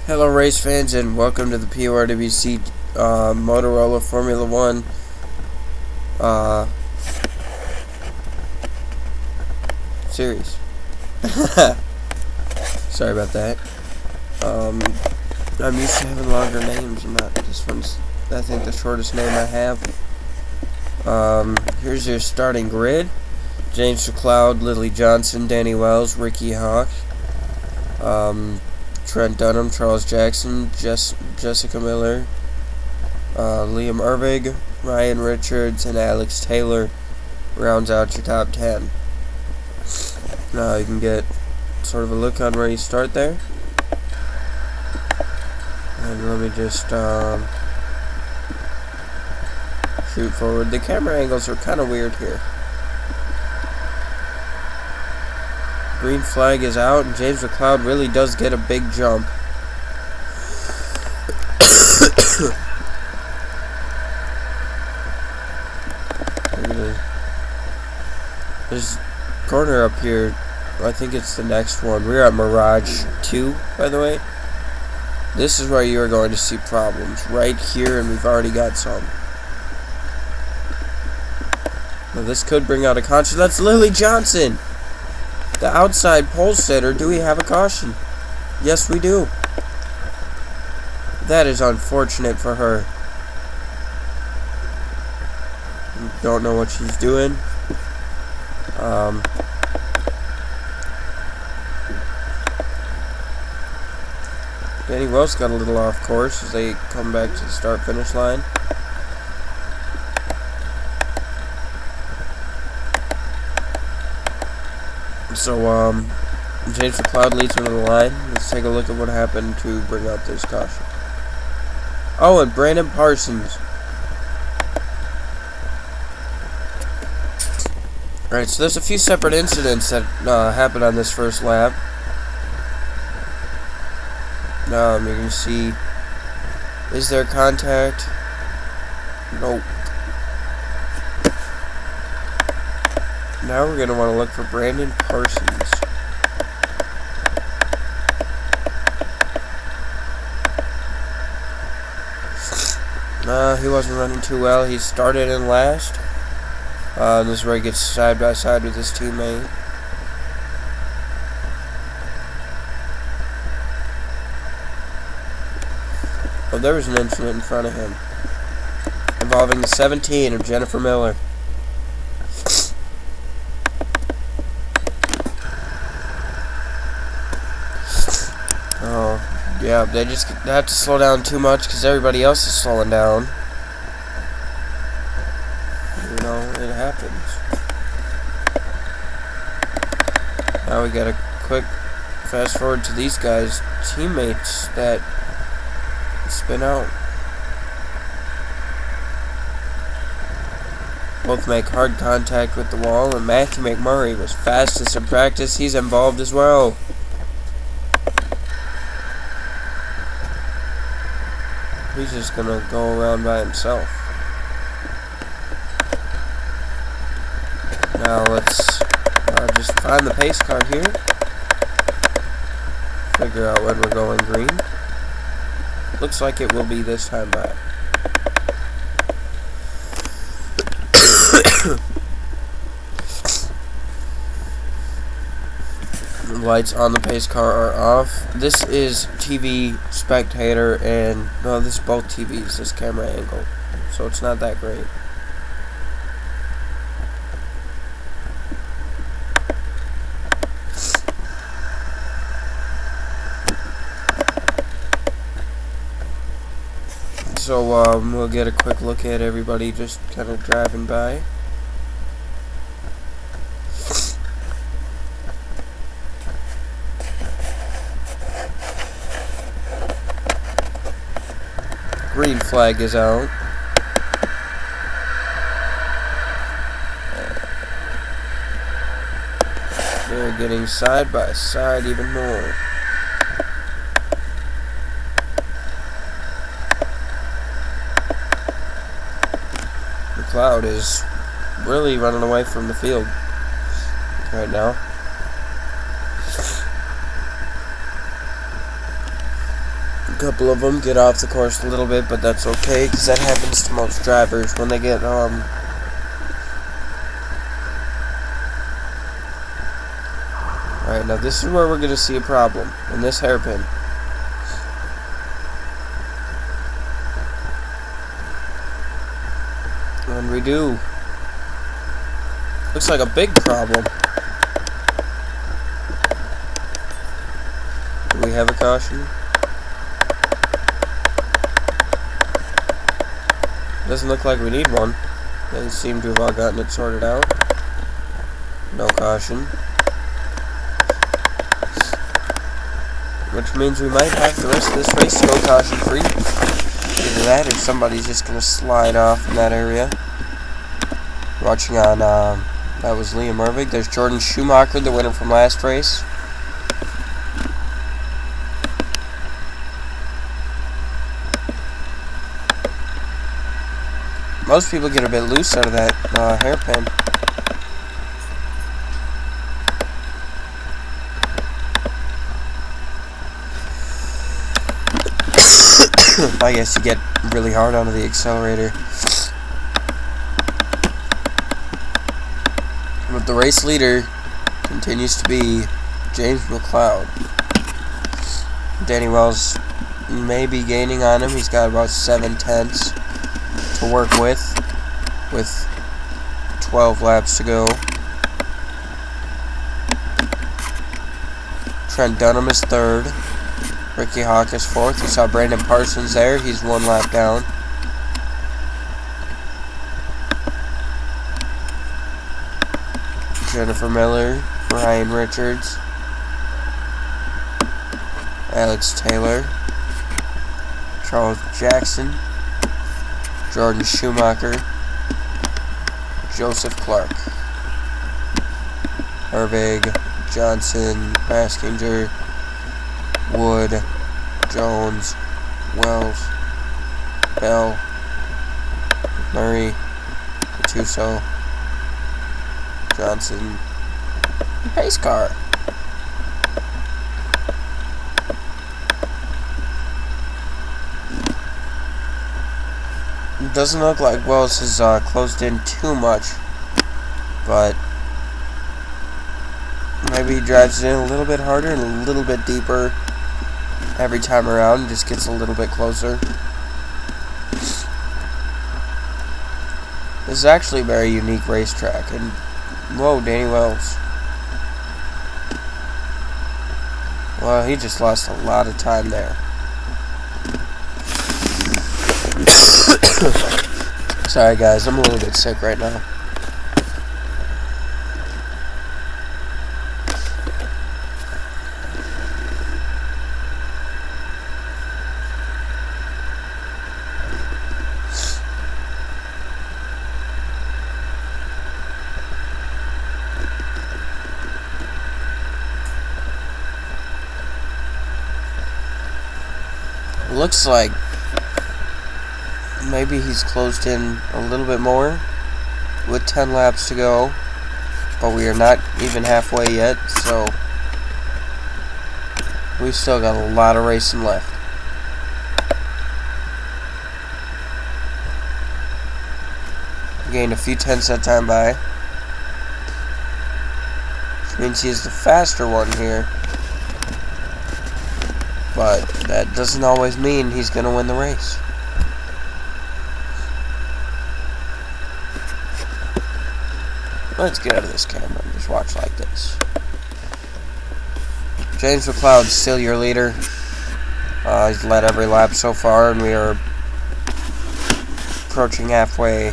Hello race fans and welcome to the PORWC Motorola Formula 1 series. Sorry about that. I'm used to having longer names. This one's, I think, the shortest name I have. Here's your starting grid. James McLeod, Lily Johnson, Danny Wells, Ricky Hawk, Trent Dunham, Charles Jackson, Jessica Miller, Liam Ervig, Ryan Richards, and Alex Taylor rounds out your top 10. Now you can get sort of a look on where you start there. And let me just shoot forward. The camera angles are kind of weird here. Green flag is out, and James McLeod really does get a big jump. There's a corner up here. I think it's the next one. We're at Mirage 2, by the way. This is where you are going to see problems. Right here, and we've already got some. Now this could bring out a caution. That's Lily Johnson! The outside pole sitter. Do we have a caution? Yes, we do. That is unfortunate for her. Don't know what she's doing. Danny Wells got a little off course as they come back to the start-finish line. So, James McLeod leads him to the line. Let's take a look at what happened to bring out this caution. Oh, and Brandon Parsons. Alright, so there's a few separate incidents that happened on this first lap. You can see, is there contact? Nope. Now we're going to want to look for Brandon Parsons. He wasn't running too well. He started in last. This is where he gets side by side with his teammate. Oh, there was an incident in front of him involving the 17 of Jennifer Miller. Oh, yeah, they just have to slow down too much because everybody else is slowing down. You know, it happens. Now we got a quick fast forward to these guys' teammates that spin out. Both make hard contact with the wall, and Matthew McMurray was fastest in practice. He's involved as well. He's just gonna go around by himself. Now let's just find the pace car here. Figure out when we're going green. Looks like it will be this time by. The lights on the pace car are off. This is TV spectator, and no, this is both TVs, this camera angle, so it's not that great. So we'll get a quick look at everybody just kind of driving by. Green flag is out. They're getting side by side even more. McLeod is really running away from the field right now. couple of them get off the course a little bit, but that's okay, because that happens to most drivers when they get, Alright, now this is where we're going to see a problem, in this hairpin. And we do. Looks like a big problem. Do we have a caution? Doesn't look like we need one. They seem to have all gotten it sorted out. No caution. Which means we might have the rest of this race to go caution free. Either that or somebody's just going to slide off in that area. Watching on, that was Liam Ervig. There's Jordan Schumacher, the winner from last race. Most people get a bit loose out of that hairpin. I guess you get really hard onto the accelerator. But the race leader continues to be James McLeod. Danny Wells may be gaining on him. He's got about 7/10 to work with 12 laps to go. Trent Dunham is third. Ricky Hawk is fourth. You saw Brandon Parsons there. He's 1 lap down. Jennifer Miller, Ryan Richards, Alex Taylor, Charles Jackson, Jordan Schumacher, Joseph Clark, Hervig, Johnson, Baskinger, Wood, Jones, Wells, Bell, Murray, Tuso, Johnson, pace car. It doesn't look like Wells has closed in too much, but maybe he drives it in a little bit harder and a little bit deeper every time around, and just gets a little bit closer. This is actually a very unique racetrack, and whoa, Danny Wells. Well, he just lost a lot of time there. Sorry guys, I'm a little bit sick right now. Looks like maybe he's closed in a little bit more with 10 laps to go, but we are not even halfway yet, so we've still got a lot of racing left. Gained a few tenths that time by, which means he is the faster one here. But that doesn't always mean he's going to win the race. Let's get out of this camera and just watch like this. James McLeod's still your leader. He's led every lap so far, and we are approaching halfway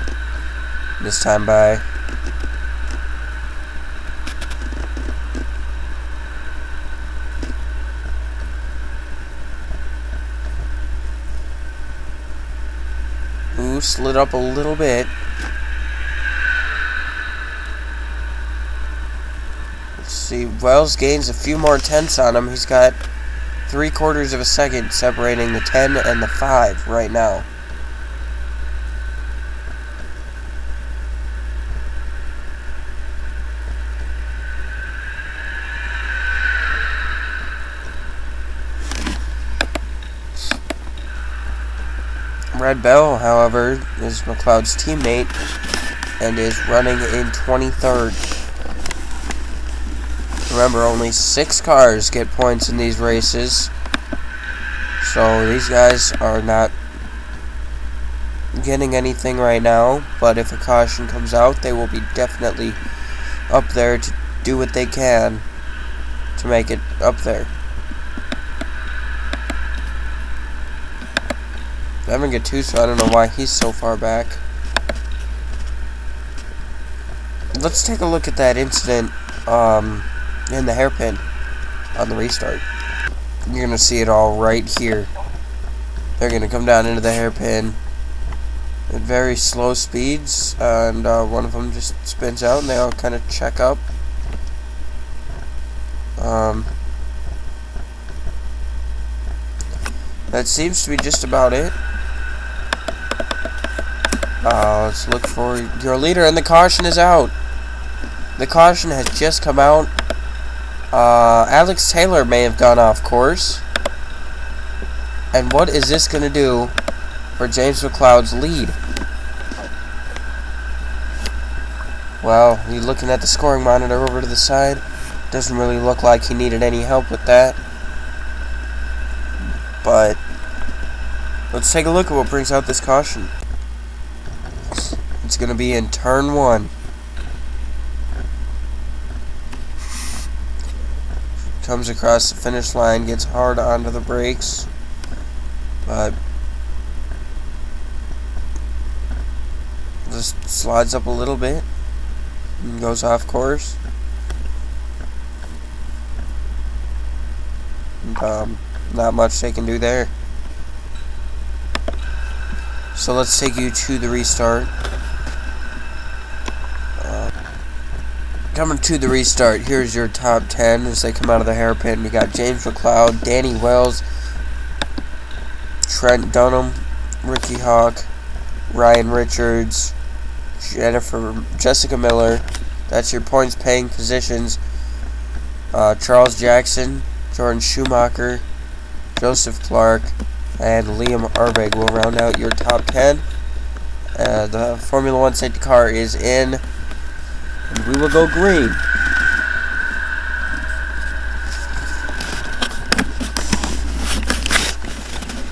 this time by. Slid up a little bit. Let's see. Wells gains a few more tenths on him. He's got 3/4 of a second separating the 10 and the 5 right now. Red Bell, however, is McLeod's teammate and is running in 23rd. Remember, only 6 cars get points in these races, so these guys are not getting anything right now, but if a caution comes out, they will be definitely up there to do what they can to make it up there. I haven't get 2, so I don't know why he's so far back. Let's take a look at that incident in the hairpin on the restart. You're gonna see it all right here. They're gonna come down into the hairpin at very slow speeds, and one of them just spins out, and they all kind of check up. That seems to be just about it. Let's look for your leader, and the caution is out. The caution has just come out. Alex Taylor may have gone off course. And what is this going to do for James McLeod's lead? Well, you're looking at the scoring monitor over to the side. Doesn't really look like he needed any help with that. But let's take a look at what brings out this caution. It's going to be in turn 1. Comes across the finish line, gets hard onto the brakes, but just slides up a little bit and goes off course. And, not much they can do there. So let's take you to the restart. Coming to the restart, here's your top 10 as they come out of the hairpin. We got James McLeod, Danny Wells, Trent Dunham, Ricky Hawk, Ryan Richards, Jessica Miller. That's your points paying positions. Charles Jackson, Jordan Schumacher, Joseph Clark, and Liam Arbig will round out your top 10. The Formula 1 safety car is in, and we will go green.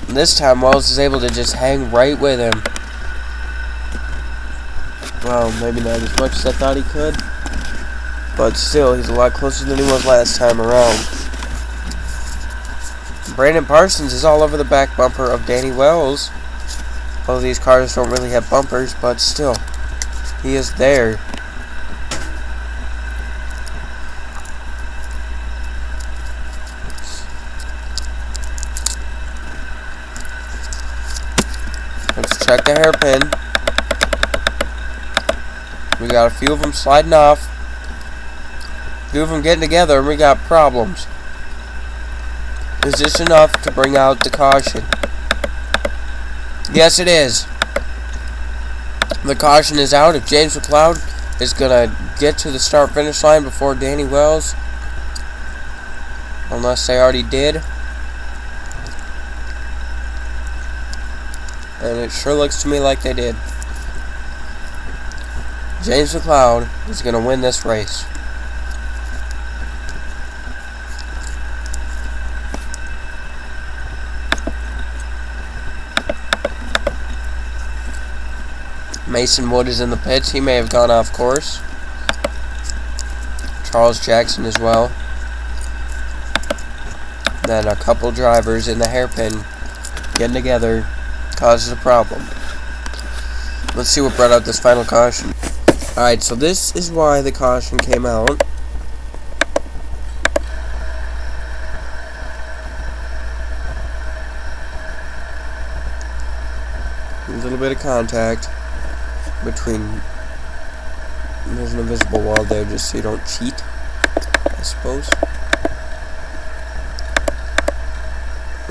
And this time Wells is able to just hang right with him. Well, maybe not as much as I thought he could, but still, he's a lot closer than he was last time around. Brandon Parsons is all over the back bumper of Danny Wells. Both of these cars don't really have bumpers, but still, he is there. Let's check the hairpin. We got a few of them sliding off. A few of them getting together, and we got problems. Is this enough to bring out the caution? Yes, it is. The caution is out. If James McLeod is going to get to the start-finish line before Danny Wells, unless they already did. And it sure looks to me like they did. James McLeod is going to win this race. Mason Wood is in the pits. He may have gone off course. Charles Jackson as well. Then a couple drivers in the hairpin getting together causes a problem. Let's see what brought out this final caution. Alright, so this is why the caution came out. A little bit of contact between, there's an invisible wall there just so you don't cheat, I suppose.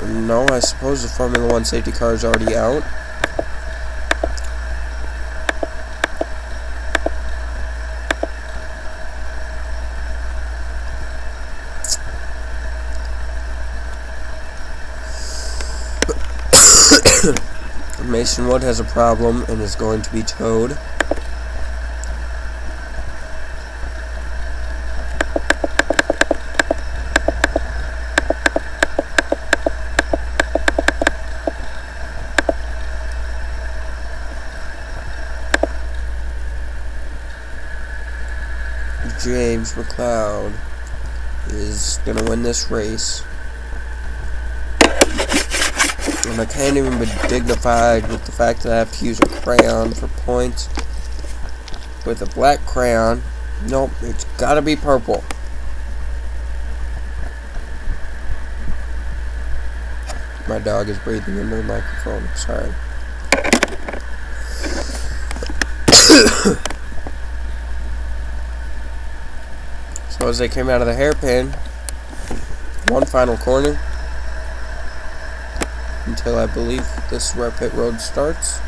No, I suppose the Formula 1 safety car is already out. Mason Wood has a problem and is going to be towed. James McLeod is going to win this race. And I can't even be dignified with the fact that I have to use a crayon for points. With a black crayon. Nope, it's gotta be purple. My dog is breathing into the microphone. Sorry. So as they came out of the hairpin, one final corner. Until I believe this is where pit road starts.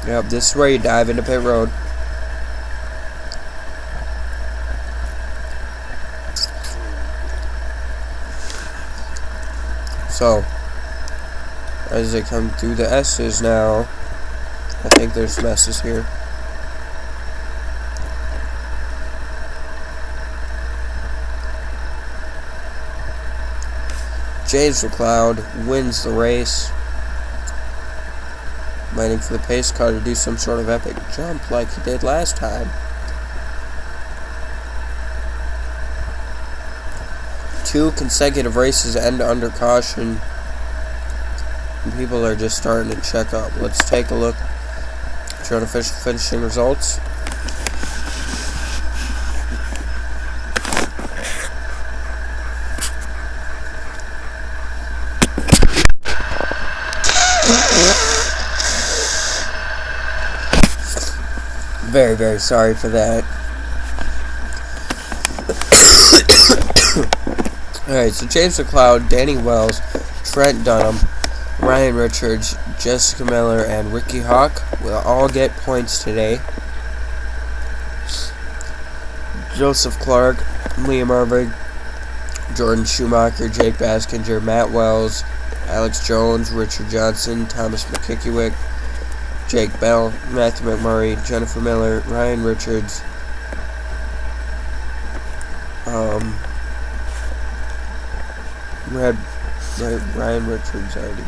Yep, this is where you dive into pit road. So, as they come through the S's now, I think there's some S's here. James McLeod wins the race. Waiting for the pace car to do some sort of epic jump like he did last time. Two consecutive races end under caution. And people are just starting to check up. Let's take a look at unofficial finishing results. Very, very sorry for that. Alright, so James McLeod, Danny Wells, Trent Dunham, Ryan Richards, Jessica Miller, and Ricky Hawk will all get points today. Joseph Clark, Liam Irving, Jordan Schumacher, Jake Baskinger, Matt Wells, Alex Jones, Richard Johnson, Thomas McKickiwick, Jake Bell, Matthew McMurray, Jennifer Miller, Ryan Richards, Ryan Richards already.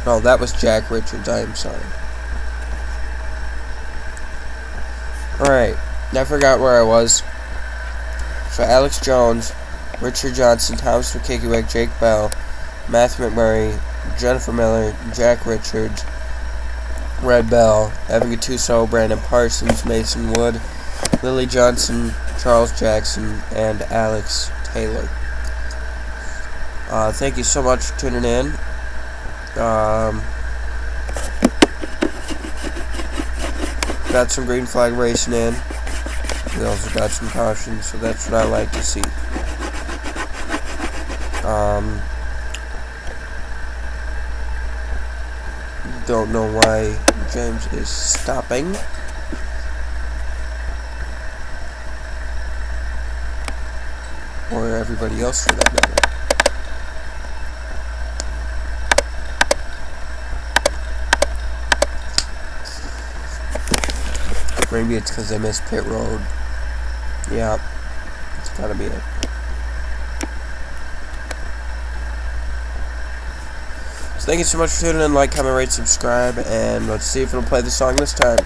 No, that was Jack Richards, I am sorry. Alright, I forgot where I was. So Alex Jones, Richard Johnson, Thomas McKickiwick, Jake Bell, Matthew McMurray, Jennifer Miller, Jack Richards, Red Bell, Evan Gattuso, Brandon Parsons, Mason Wood, Lily Johnson, Charles Jackson, and Alex Taylor. Thank you so much for tuning in. Got some green flag racing in. We also got some cautions, so that's what I like to see. Don't know why James is stopping. Or everybody else for that matter. Maybe it's because they missed pit road. Yeah, it's gotta be it. So thank you so much for tuning in. Like, comment, rate, subscribe, and let's see if it'll play the song this time.